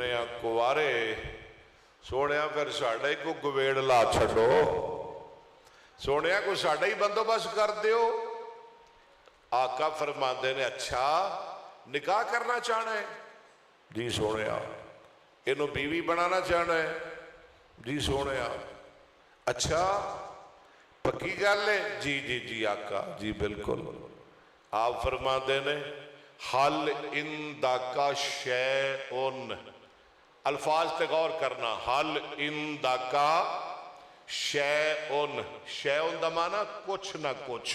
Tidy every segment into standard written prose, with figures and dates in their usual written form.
फिरने आ कुवारे सोने फिर साडा ही को गवेड़ ला छो सोने को साडा ही बंदोबस्त कर दियो। आका फरमाते ने अच्छा निकाह करना चाहना है जी सोने इनू बीवी बनाना चाहना है जी सोने अच्छा पक्की गल है जी जी जी आका जी बिल्कुल। आप फरमाते ने हल इंदा का शैउन अल्फाज ते गौर करना हल इंदा का शैउन शैउन दा माना कुछ ना कुछ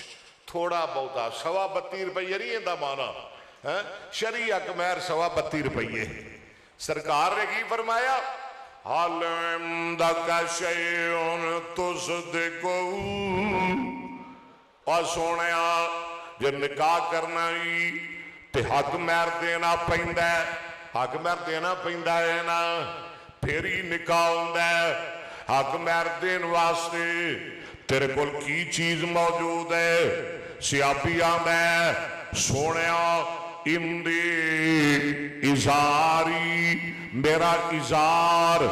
थोड़ा बहुता 32 रुपये नहीं इंदा माना है शरी अकमैर 32 रुपये सरकार ने की फरमाया हल इंदा का शैउन तुस देखो और सोने जे निकाह करना ही ते हक मैर देना पैंदा हक मैर देना पैंदा है ना फिर ही निकाह होंदा है। हक मैर देन वास्ते तेरे कोल की चीज मौजूद है सियापी आंदा सोने इंदी इजारी मेरा इजार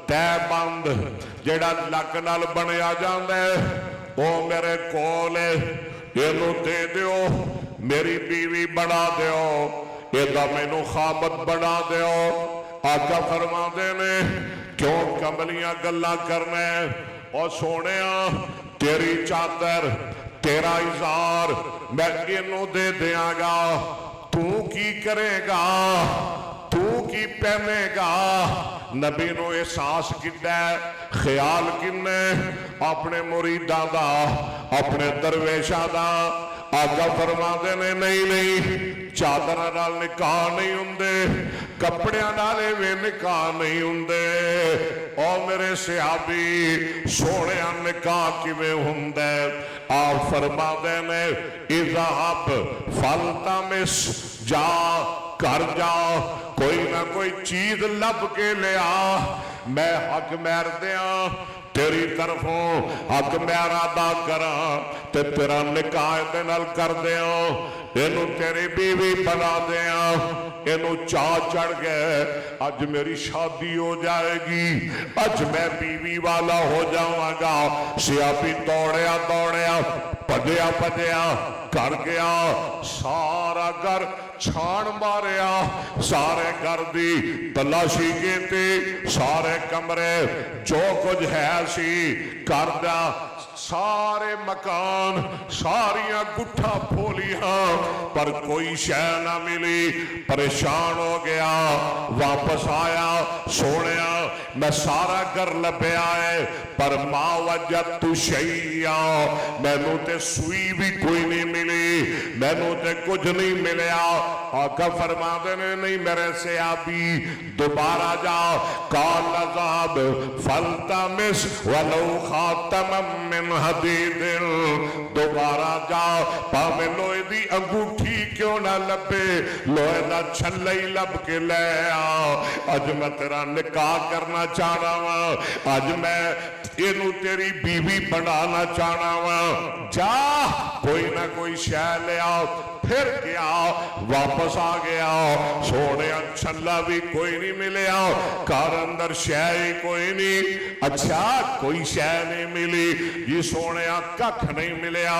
तैबंद जेड़ा लक नाल बनया जांदा है ओ मेरे कोल इनू दे दिओ मेरी बीवी बना दिओ एदा मैनू खामत बना दिओ। आका फरमाते ने क्यों कमलियां गल्लां करना और सोने तेरी चादर तेरा इजार मैं इनू दे देंगा तू की करेगा तू की पहनेगा। नबी नू एहसास कितना ख्याल किन्ने अपने मुरीदां दा अपने दरवेशा दा। आगा फरमाते ने नहीं नहीं चादर नाल निकाह नहीं हुंदे कपड़ियां नाल वे निकाह नहीं हुंदे। ओ मेरे सहाबी सोने निकाह किवें हुंदा आप फरमाते ने इज़हब फलतमिस जा घर जा कोई ना कोई चीज लब के लिया मैं हक मैर दिया तेरी तरफों हक मैर अदा करा ते तेरा निकाह दे नाल कर दिया इनू तेरी बीवी बना दिया। इनू चाह चढ़ गए अज मेरी शादी हो जाएगी अज मैं बीवी वाला हो जावांगा। सियापी दौड़िया दौड़िया भजया भजया घर गया सारा घर छाण मारिया सारे घर की तलाशी की सारे कमरे जो कुछ है सी घर दा सारे मकान सारिया गुठा फोलिया पर कोई शह ना मिली परेशान हो गया वापस आया सोने मैं सारा घर लभ्या है पर मां वजह तू शैया मैनू ते सुई भी कोई नहीं मिली मैनू ते कुछ नहीं मिलया। आका फरमाते ने नहीं मेरे से आबी दोबारा जा काल अज़ाब फल्तमिस वलो खातम मिन हदीदिन दोबारा जा भावे लोहे दी अंगूठी क्यों ना लभे लोहे दा छल्ला ही लब के ले आ अज मैं तेरा निकाह करना चाहना वा अज मैं इनू तेरी बीवी बनाना चाहना वा जा कोई ना कोई शह लिया फिर गया वापस आ गया सोने छल्ला भी कोई नहीं मिलया घर अंदर शह ही कोई नहीं अच्छा कोई शह नहीं मिली जी सोने कख नहीं मिलया।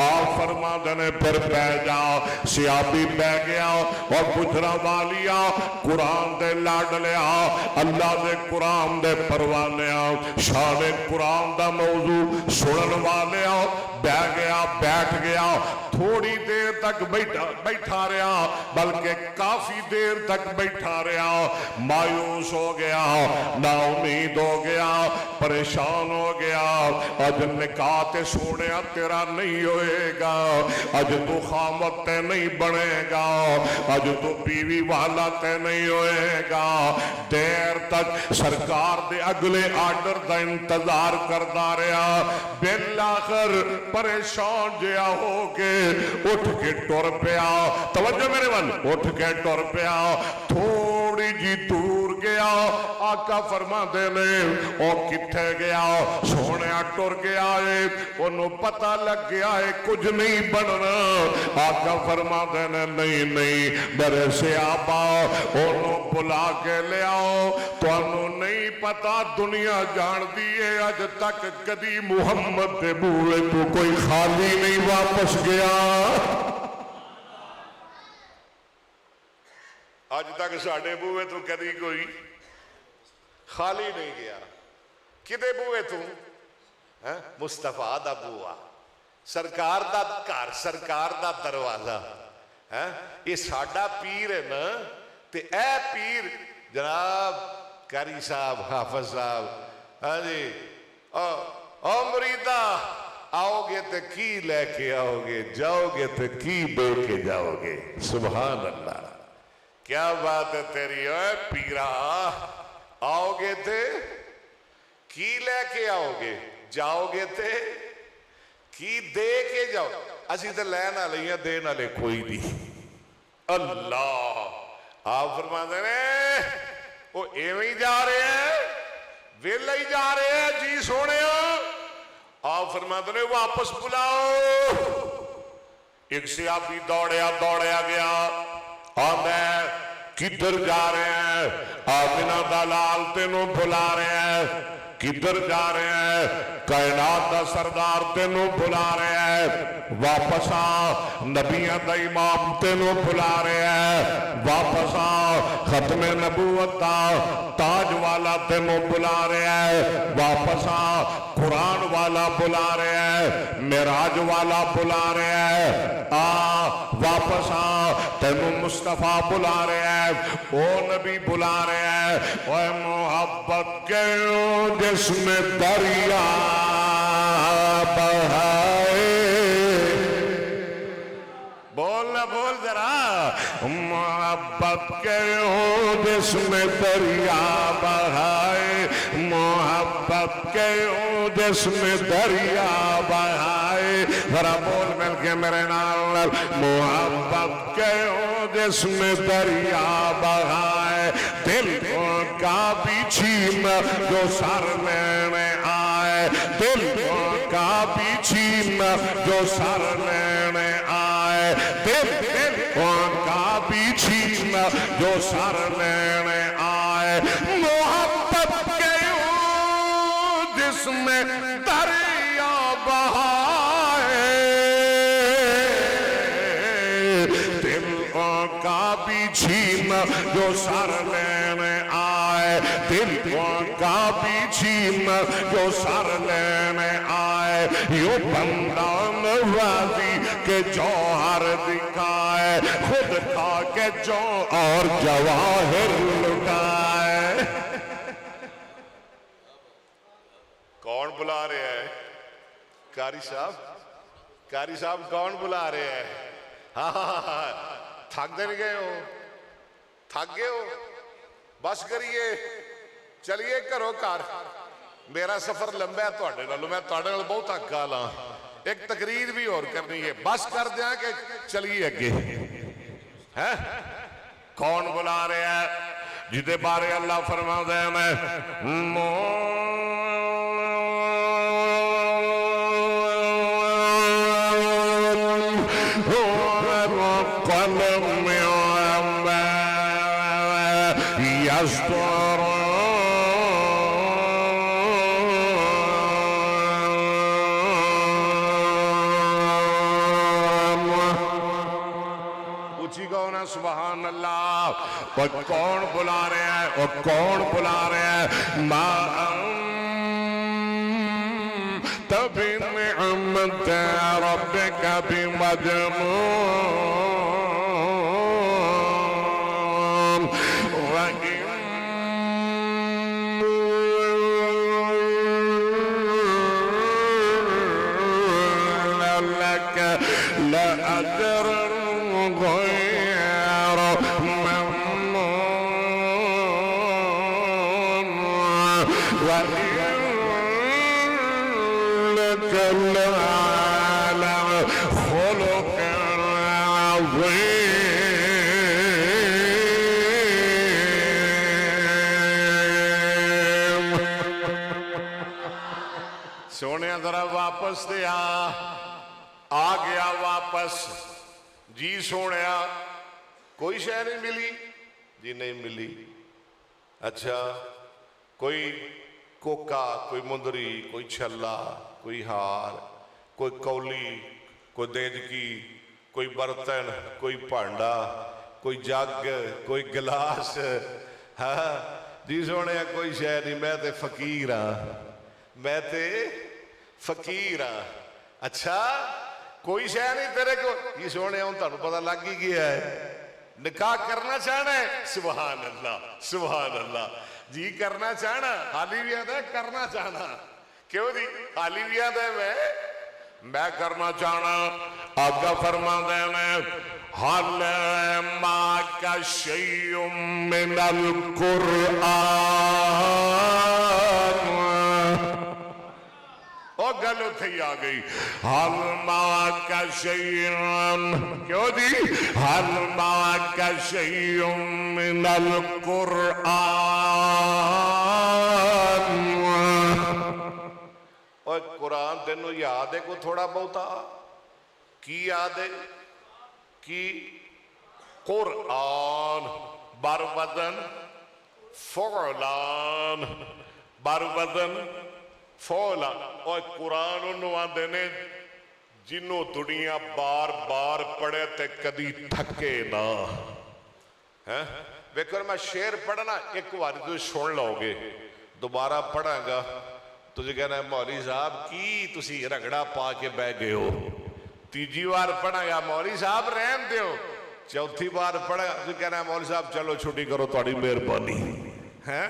आप फरमाते ने फिर बह जा सियाबी बह गया और गुजरा वालिया कुरान दे लड़ लिया अल्लाह दे कुरान दे परवाने शाने कुरान दा मौजू सुनन वाले बह गया बैठ गया थोड़ी देर तक बैठा रहा बल्कि काफी देर तक बैठा रहा मायूस हो गया ना उम्मीद हो गया परेशान हो गया अज निकाह ते सोने तेरा नहीं होएगा अज तू खामत ते नहीं बनेगा अज तू बीवी वाला ते नहीं होएगा। देर तक सरकार दे अगले आर्डर का इंतजार करता रहा बिल आखिर परेशान जिहा हो के उठ के टुर पिया तवज्जो मेरे वाल उठ के टुर पिया थोड़ी थोड़ी जी दूर गया। आका फरमाते ने ओ किथे गया, सोने टुर गया है, ओनू पता लग गया है कुछ नहीं बनना। आका फरमाते ने नहीं नहीं मेरे सियाबा ओनू बुला के लियाओ, तुहानू नहीं पता दुनिया जानती है अज तक कदी मुहम्मद के बूहे तो कोई खाली नहीं वापस गया। अज तक साडे बूहे तो कदी कोई खाली नहीं गया। किदे बूहे तू है? मुस्तफा दा बूहा, सरकार दा घर, सरकार दा दरवाजा है। ये साडा पीर है ना, ते ए पीर जनाब कारी साहब, हाफिज साहब, हाँ जी, ओ मुरीदा आओगे तो की लेके आओगे, जाओगे तो की दे के जाओगे। सुभान अल्लाह, क्या बात है तेरी। ओए पीरा, आओगे थे की लेके आओगे, जाओगे थे की दे के जाओ। असी तो लैन वाले ही देन वाले कोई नहीं। अल्लाह आप फरमाते ने वो एवं ही जा रहे हैं, वेला ही जा रहे हैं जी सोने। आप फरमाते ने वापस बुलाओ। एक सियाबी दौड़या दौड़या गया, आंदा किधर जा रहे हैं? आमिना दा लाल तेनू बुला रहे हैं। किधर जा रहे हैं? कायनात दा सरदार तेनू बुला रहे हैं। वापस आ, नबियां दा इमाम तेनू बुला रहे हैं। वापस आ, खत्मे नबूवत दा ताज वाला तेनू बुला रहे हैं। वापस आ, कुरान वाला बुला रहे हैं, मेराज वाला बुला रहे हैं। आ वापस आ, तेनू मुस्तफा बुला रहे हैं, ओ नबी बुला रहे हैं। ओए मोहब्बत के जिसमें दरिया बहाए, बोल ना बोल जरा। मोहब्बत के जिसमें दरिया बहाए, मोहब्बत के जिसमें दरिया बहाए। जरा बोल मिल के मेरे नाल, मोहब्बत के जिसमें दरिया बहाए। दिल का भी छीन जो सर लेने आए, दिल का भी छीन जो सर लेने आए। दिल का भी छीन जो सर लेने आए। मोहब्बत के जिसमें दरिया बहाए, दिल का भी छीन जो सर लेने आए। दिल का भी छीन जो सर लेने आए। यो बंदा नवाजी के जौहर दिखाए, खुद खा के जो और जवाहिर लुटाए। कौन बुला रहे हैं? कारी साहब, कारी साहब कौन बुला रहे हैं? हाँ, थक दे गए हो, थक गए हो, बस करिए, चलिए घरों घर। मेरा सफर लंबा है तुहाडे नालों, मैं तुहाडे नाल बहुत हक्का ला। एक तकरीर भी और करनी है, बस कर दिया कि चलिए अगे। है कौन बुला रहे हैं? जिदे बारे अल्लाह फरमाता है मैं सुभान अल्लाह। और कौन बुला रहे हैं? और कौन बुला रहे हैं? तभी निअमत रब्बिक बिमजनून लक लअजर غير ممنون وإنك لعلى خلق عظيم मैं जरा वापस ते आ गया वापस जी सोने कोई शय नहीं मिली जी, नहीं मिली। अच्छा कोई कोका, कोई मुंदरी, कोई छल्ला, कोई हार, कोई कौली, कोई देजकी, कोई बर्तन, कोई भांडा, कोई जग, कोई गिलास, हाँ जी सोने कोई शय नहीं। मैं ते फकीर हाँ, मैं ते फकीर हाँ। अच्छा कोई शय नहीं तेरे को जी सोने, हूँ तुहानू पता लग ही गया है। निकाह करना चाहना है, सुभान अल्लाह सुभान अल्लाह जी, करना चाहना, हाली भी आता है करना चाहना, क्यों जी हाली भी आता है मैं करना चाहना। आगा फरमा देने हल मा का शय्युम मिनल कुरआन, और गल उथे ही आ गई। हल मा का शय्युम, क्यों जी हल मा का शय्युम मिनल कुरआन। और कुरान तेनों याद है कोई थोड़ा बहुता? की याद है? की कुरान बर वजन फौलान, बर वजन फौलान। और कुरान उन्होंने आते ने जिन्हों दुनिया बार बार पढ़े ते कदी थके ना है। वेखो मैं शेर पढ़ना एक बार तुम सुन लोगे, दोबारा पढ़ांगा तुझे कहना मौली साहब की तुसी रगड़ा पा के बह गए हो। तीजी बार पढ़ाया मौली साहब रहन दो, चौथी बार पढ़ा तुझे कहना मौली साहब चलो छुट्टी करो, थोड़ी मेहरबानी है।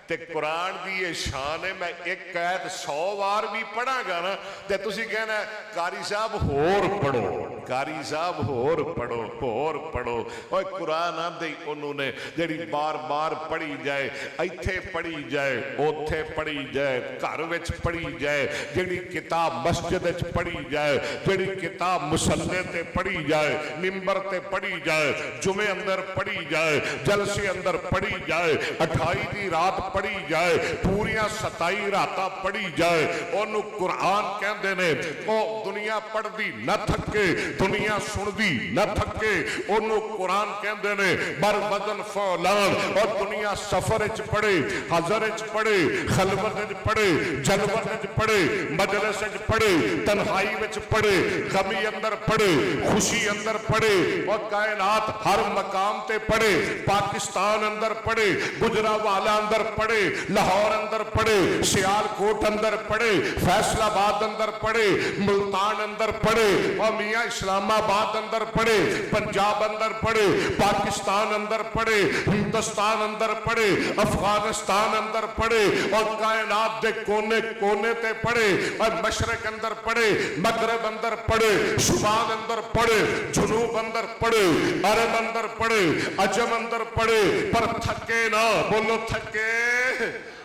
ते कुरान की ये शान है, मैं एक कैद 100 बार भी पढ़ागा ना ते तुसी कहना कारी साहब होर पढ़ो, कारी साहब होर पढ़ो, होर पढ़ो। और कुरान आंदे उन्होंने जेड़ी बार बार पढ़ी जाए, इत्थे पढ़ी जाए, ओथे पढ़ी जाए, घर विच पढ़ी जाए, जेड़ी किताब मस्जिद विच पढ़ी जाए, जेड़ी किताब मुसल्ले ते पढ़ी जाए, मिंबर ते पढ़ी जाए, जुमे अंदर पढ़ी जाए, जलसे अंदर पढ़ी जाए, 28 दी रात पढ़ी जाए, पूरियां 27 रातां पढ़ी जाए, ओनू कुरान कहंदे ने। ओ दुनिया पढ़दी न थके, दुनिया सुनदी न थके, ओनू कुरान कहंदे ने बर वजन फौलान। और दुनिया सफर च पढ़े, हजर च पढ़े, खलवत च पढ़े, जलवत च पढ़े, मजलिस च पढ़े, तन्हाई विच पढ़े, गमी अंदर पढ़े, खुशी अंदर पढ़े, और कायनात हर मकाम ते पढ़े। पाकिस्तान अंदर पढ़े, गुजरावाला अंदर पढ़े, लाहौर अंदर पढ़े, सियालकोट अंदर पढ़े, फैसलाबाद अंदर पढ़े, मुल्तान अंदर पढ़े, और मियां इस्लामाबाद अंदर पढ़े, पंजाब अंदर पढ़े, पाकिस्तान अंदर पढ़े, हिंदुस्तान अंदर पढ़े, अफगानिस्तान अंदर पढ़े, और कायनात के कोने कोने ते पढ़े, और मशरक अंदर पढ़े, मगरब अंदर पढ़े, शुमाल अंदर पढ़े, जुनूब अंदर पढ़े, अरब अंदर पढ़े, अजम अंदर पढ़े, पर थके ना। बोलो थके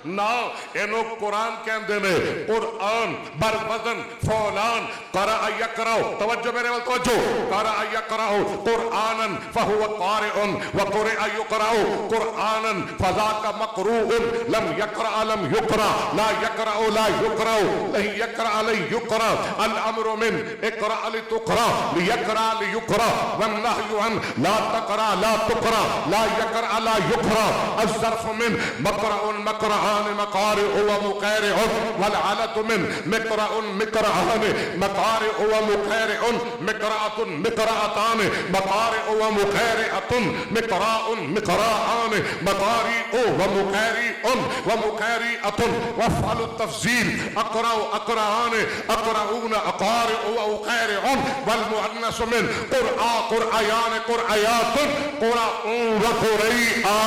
ना। इनो कुरान कहते ने कुरान बर वजन फौलान। करा यकराओ, तवज्जो मेरे वाल तवज्जो, करा यकराओ कुरानन फहुव कारिउन व कुरआ यकराओ कुरानन फज़ाका मक़रूउन लम यकरा लम युकरा ला यकराओ ला युकराओ नहीं यकरा ला युकरा। अल अम्रु मिन इकरा लितुकरा लियकरा लियुकरा वन नहयु अन ला तकरा ला तुकरा ला यकरा ला युकरा। अज़्ज़र्फ़ मिन मक़रउन मक़रआन मक़ारिउ व मुक़ारिउन वल अलतु मिन मिक़रउन मिक़रआन मक़ारिउ व मुक़ारिउन मिक़रअतुन मिक़रअतान मक़ारिउ व मुक़ारिअतुन मिक़राउन मिक़राआन मक़ारिउ व मुक़ारिउन व मुक़ारिअतुन व फ़अलु तफ़ज़ील अक़राउ अक़राआन अक़राऊन अक़ारिउ व उक़ारिउन वल मुअन्नसु मिन क़ुरआ क़ुरआयान क़ुरआयातुन क़ुरअउन व क़ुरैआ।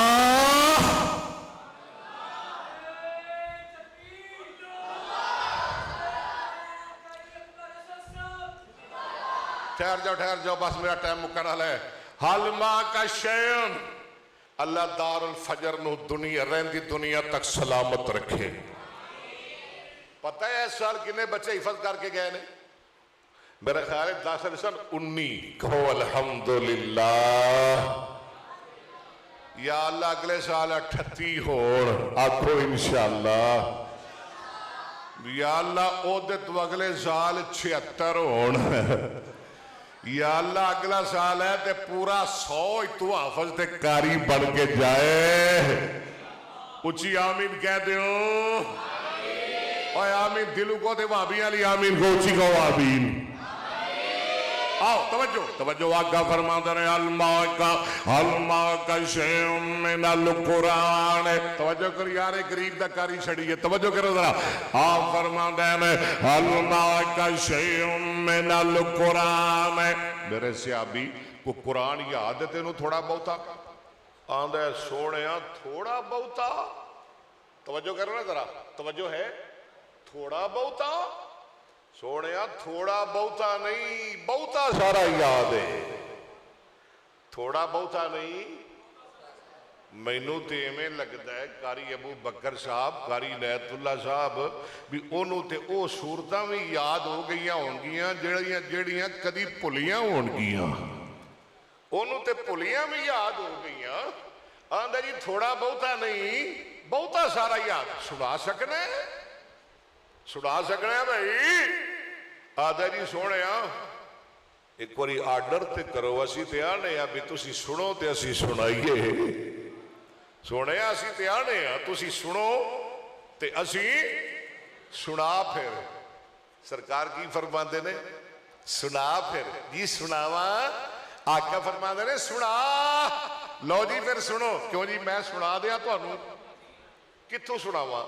ठहर जाओ, बस मेरा टाइम मुकना है। हलमा का शयन अल्लाह दारुल फजर नु दुनिया रहंदी दुनिया तक सलामत रखे। पता है इस साल कितने बच्चे हिफज करके गए ने? मेरा ख्याल है 10-19। कहो अल्हम्दुलिल्लाह। या अल्लाह अगले साल 38 होण, आखो इंशाअल्लाह। या अल्लाह ओदे तो अगले साल 76 होण या अल्लाह अगला साल है ते पूरा 100 तू हाफज ते कारी बन के जाए। उची आमीन कह दो और आमीन दिलू को ते भाभी वाली आमीन को उची को आमीन। आओ तवज्जो तवज्जो आका फरमाते हैं अलमा का शैउम मिनल कुरान। तवज्जो करो यार गरीब दा कारी छड़ी है तवज्जो करो जरा। आप फरमाते हैं अलमा का शैउम मिनल कुरान। मेरे सियाबी को कुरान याद है तेनू थोड़ा बहुता आंदा सोने थोड़ा बहुता तवज्जो करो ना जरा तवज्जो है थोड़ा बहुता सोने थोड़ा बहुता नहीं बहुता सारा याद है थोड़ा बहुता नहीं। मैनू तो इवें लगता है कारी अबू बकर साहब कारी नैतुल्ला साहब भी ओनू ते ओ सूरतां भी याद हो गई होणगियां ਜਿਹੜੀਆਂ ਜਿਹੜੀਆਂ कदी भुलियां होणगियां ओनू ते भुलियां भी याद हो गई। आंदा जी थोड़ा बहुता नहीं बहुता सारा याद सुना सकना भाई। आदा जी सोने एक बारी आर्डर ते करो असी ते आने भी तुसी सुनो ते असी सुनाइए। सोने असी ते आने तुसी सुनो ते असी सुना। फिर सरकार की फरमाते ने सुना फिर जी सुनावा आका फरमाते ने सुना। लो जी फिर सुनो क्यों जी मैं सुना दिया तुहानू कित्थों सुनावा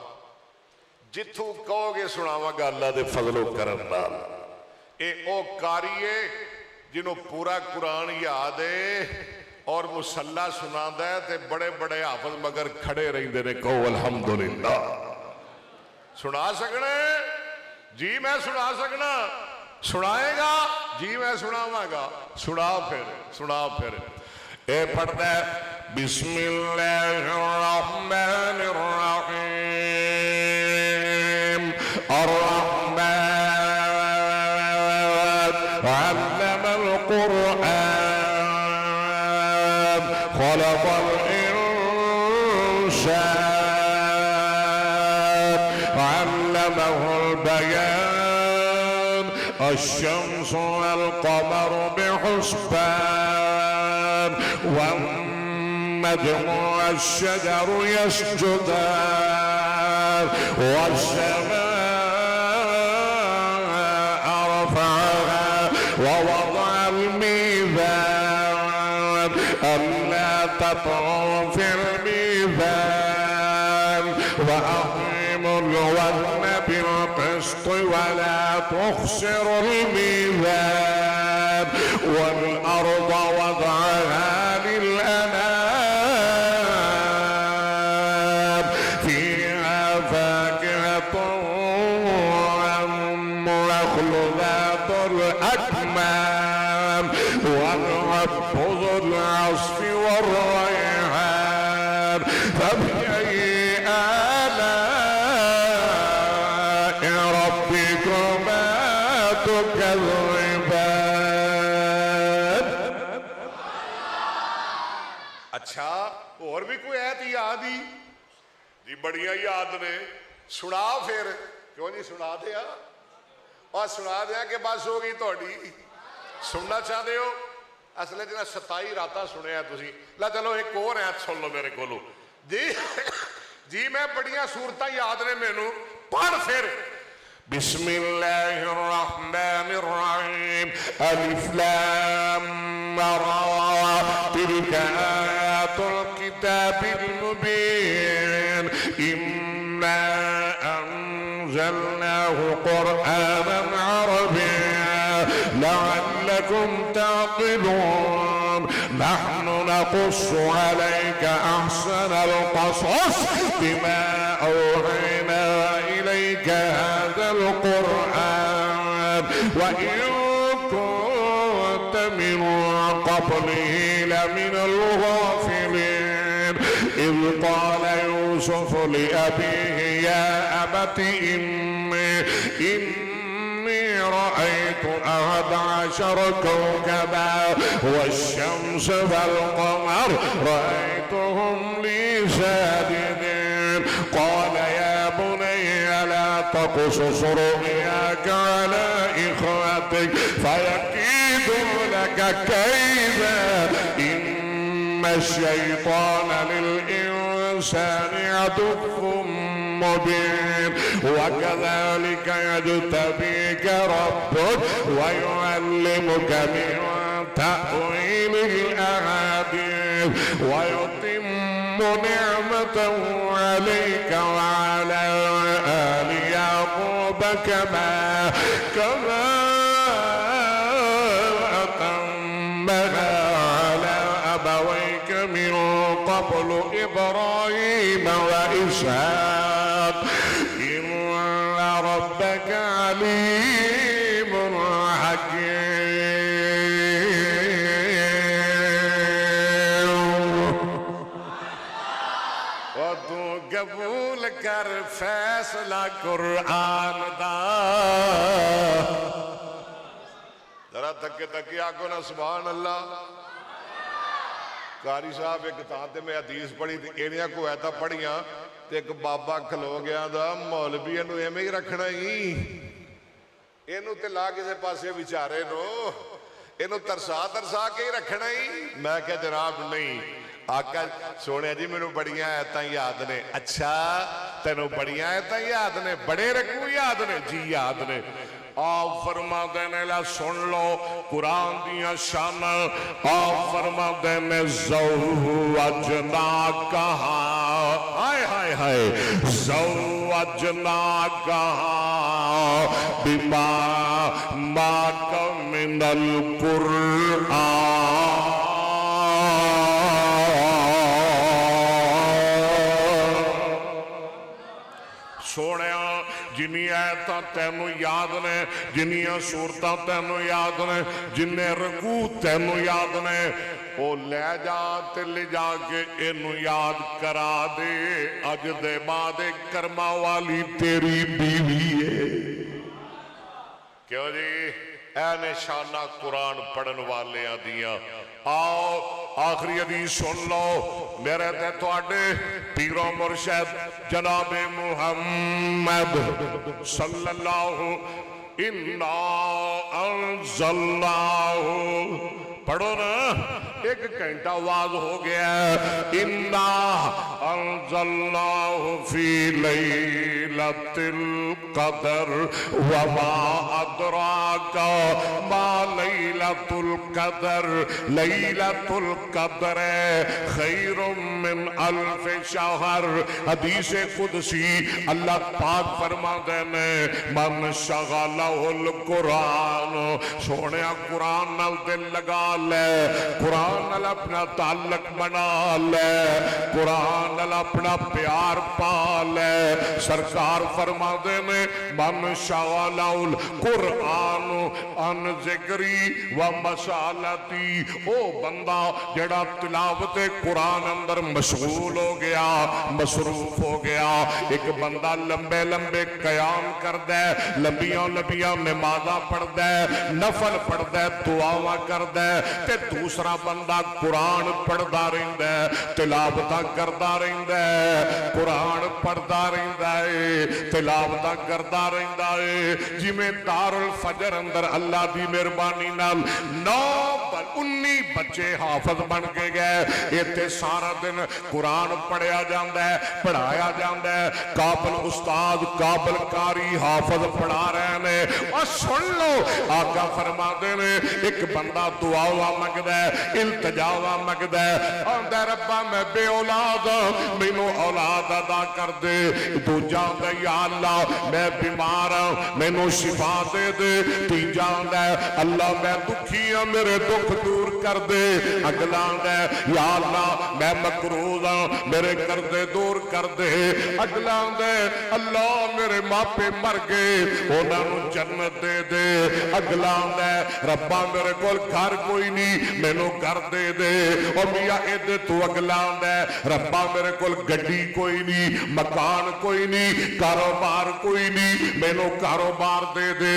जिथों कहोगे सुनावांगा अल्लाह दे फजलो करम नाल। ओ कारी है जिन्हों पूरा कुरान याद है और मुसल्ला सुनांदा है ते बड़े बड़े हाफिज मगर खड़े रहिंदे ने कहो अल्हम्दुलिल्लाह। सुना सकना जी मैं सुना सकना सुनाएगा जी मैं सुनावांगा सुना फिर ए पढ़ता है बिस्मिल्लाहिर्रहमानिर्रहीम अल्लमल कुरआन खलक़ल इंसान अल्लमहुल बयान अश्शम्सु वल क़मरु बिहुस्बान والنجم والشجر يسجدان والسماء رفعها ووضع الميزان ألا تطغوا في الميزان وأقيموا الوزن بالقسط ولا تخسروا الميزان والأرض وضعها للأنام فيها فاكهة والنخل ذات الأكمام والرب ذو العصف والريحان فبأي آلاء ربكما تكذبان। अच्छा और भी कोई है याद ही जी बड़िया याद ने सुना फिर क्यों नहीं सुना दिया और सुना दिया कि बस हो गई थोड़ी सुनना चाहते हो असले जना 27 रातां सुनिया तुसी ला चलो एक और है सुन लो मेरे को जी जी मैं बड़िया सूरतां याद ने मैनू पढ़ फिर बिस्मिल्लाहिर्रहमानिर्रहीम अलिफ लाम रा तिलक आयातुल किताबिल मुबीन इन्ना अंज़लनाहु क़ुरआनन अरबिय्यन लअल्लकुम ताक़िलून नहनु नक़ुस्सु अलैका अहसनल क़सस बिमा अवहयना इलैका हाज़ल क़ुरआन व इन कुन्त मिन قبله لمن الغافلين إذ قال يوسف لأبيه يا أبت إني رأيت 11 كوكبا والشمس والقمر رأيتهم لي ساجدين قال يا بني لا تقصص رؤياك على إخوتك فيكيدوا لك كيدا إن الشيطان للإنسان عدو مبين وكذلك يجتبيك ربك ويعلمك من تأويل الأحاديث ويتم نعمته عليك وعلى آل يعقوب كما أتمها على أبويك من قبل إبراهيم وإسحاق إن ربك عليم حكيم وتو قبول कर फैसला कुरान दा जरा तके तके आगो ना सुभान अल्लाह कारी साहब एक थां ते मैं हदीस पढ़ी ते एड़ियां को ऐता पढ़ियां ते एक बाबा खलो गया दा मौलवी इहनू एवें ही रखना ही इहनू ते ला किसे पासे विचारे नो इहनू तरसा तरसा के ही रखना ही मैं क्या जनाब नहीं आका सोने जी मैनू बड़ियां ऐतां याद ने अच्छा तेनू बड़ियां ऐतां याद ने बड़े रकू याद ने जी याद ने आप फरमाते ने ला सुन लो कुरान दियां शान आप फरमाते ने ज़ौअजना कहा हाय हाय हाय ज़ौअजना कहा बिमा माका मिनल कुरान सोने जिन्नियां आयतां तैनू याद ने जिन्नियां सूरतां तैनू याद ने जिन्ने रकू तैनू याद ने ओ लै जा ते ले जाके इनू याद करा दे अज दे बाद कर्मा वाली तेरी बीवी है क्यों जी ऐ निशाना कुरान पढ़न वाले दियां आओ आखिरी हदीस सुन लो मेरे ते तुहाडे पीरो मुर्शद जनाबे मुहम्मद सल्लल्लाहु इन्ना अंज़लनाहु पढ़ो ना एक घंटा आवाज हो गया इन्ना अंज़लनाहु फी लैलतिल कदर वमा अदराका मा लैलतुल कदर लैलतुल कदर खैरुम मिन अल्फ शहर हदीस कुदसी अल्लाह पाक फरमाते ने मन शगलहुल कुरान सोने कुरान नाल दिल लगा ले कुरान नाल अपना ताल्लुक बना ले कुरान नाल अपना प्यार पा ले सरकार फरमाते ने मन शगलहुल कुरान अन जिक्री व मसालती ओ बंदा जड़ा तिलावत कुरान अंदर मशगूल हो गया मसरूफ हो गया एक बंदा लंबे लंबे कयाम करदा है लंबियां लंबियां नमाज़ां पढ़दा है नफल पढ़दा है दुआवां करदा है ते दूसरा बंदा कुरान पढ़दा रहिंदा है तिलावतां करदा रहिंदा है कुरान पढ़दा रहिंदा है तिलावतां करदा रहिंदा है जिवें दारुल फजर अंदर अल्लाह दी मेहरबानी नाल 19 बच्चे हाफज बन के गए इत्थे सारा दिन कुरान पढ़िया जाता है पढ़ाया जाता है काबिल उस्ताद काबिल कारी हाफज पढ़ा रहे हैं और सुन लो आका फरमाते ने एक बंदा दुआवा मंगदा है इल्तिजावा मंगदा है आंदा रब्बा मैं बे औलाद मैनू औलाद अदा कर दे दूजा आंदा या अल्लाह मैं बीमार हां मैनू शिफा दे दे तीजा आंदा अल्लाह मैं दुखी हां मेरे दुख दूर कर दे अगला आंदा या अल्लाह मैं मकरूज हां मेरे कर्जे दूर कर दे अगला आंदा अल्लाह मेरे मापे मर गए उन्होंने जन्नत दे दे अगला आंदा रब्बा मेरे कोल घर कोई नहीं मैनू घर दे दे और मियां इधर तू अगला आंदा रब्बा मेरे कोल गड्डी कोई नहीं मकान कोई नहीं कारोबार कोई नहीं मैनू कारोबार दे दे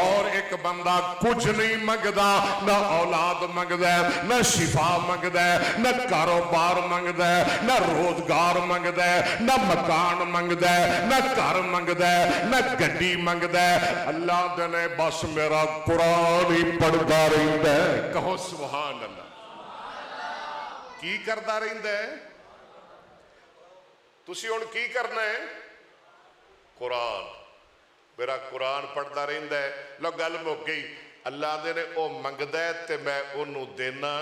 और एक बंदा कुछ नहीं मंगदा ना औलाद औलाद मंगदा है, ना शिफा मंगदा है, ना कारोबार मंगदा है, ना रोजगार मंगदा है, ना मकान मंगदा है, ना घर मंगदा है, ना गड्डी मंगदा है। अल्लाह दे ने बस मेरा कुरान ही पढ़दा रहिंदा है। कहो सुभान अल्लाह। की करदा रहिंदा है? तुसी हुण की करना है? कुरान, मेरा कुरान पढ़ता रहिंदा है। लो गल मुक गई। अल्लाह दे ने ओ मंगदा है ते मैं ओनू देना,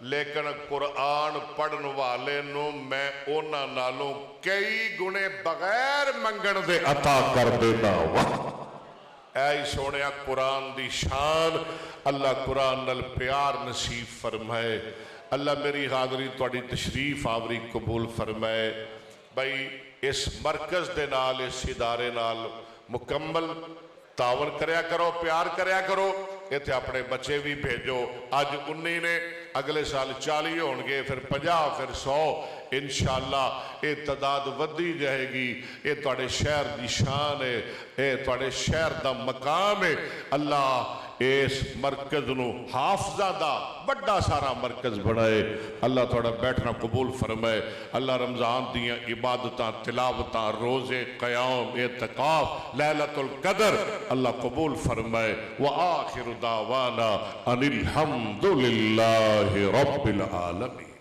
लेकिन कुरान पढ़न वाले नू मैं उन्हां नालों कई गुणे बगैर मंगण दे अता कर देना। वाह ऐ सोनिया कुरान दी शान। अल्लाह कुरान नाल प्यार नसीब फरमाए। अल्लाह मेरी हाज़री तुहाडी तशरीफ आवरी कबूल फरमाए। भाई इस मरकज़ दे नाल, इस इदारे नाल मुकम्मल तावन करया करो, प्यार करया करो। इत्थे अपने बच्चे भी भेजो। अज 19 ने, अगले साल 40 होणगे, फिर 50, फिर 100। इंशाअल्लाह ये तादाद वधी जाएगी। ये तुहाडे शहर की शान है, ये तुहाडे शहर का मकाम है। अल्लाह इस मरकज़ नूं हाफज़ा दा बड़ा सारा मरकज़ बनाए। अल्लाह तुहाडा बैठना कबूल फरमाए। अल्लाह रमज़ान दियां इबादतां, तिलावतां, रोज़े, क़याम, एतकाफ़, लैलतुल क़दर अल्लाह कबूल फरमाए। व आखिरु दावाना अनिल हम्दुलिल्लाहि रब्बिल आलमीन।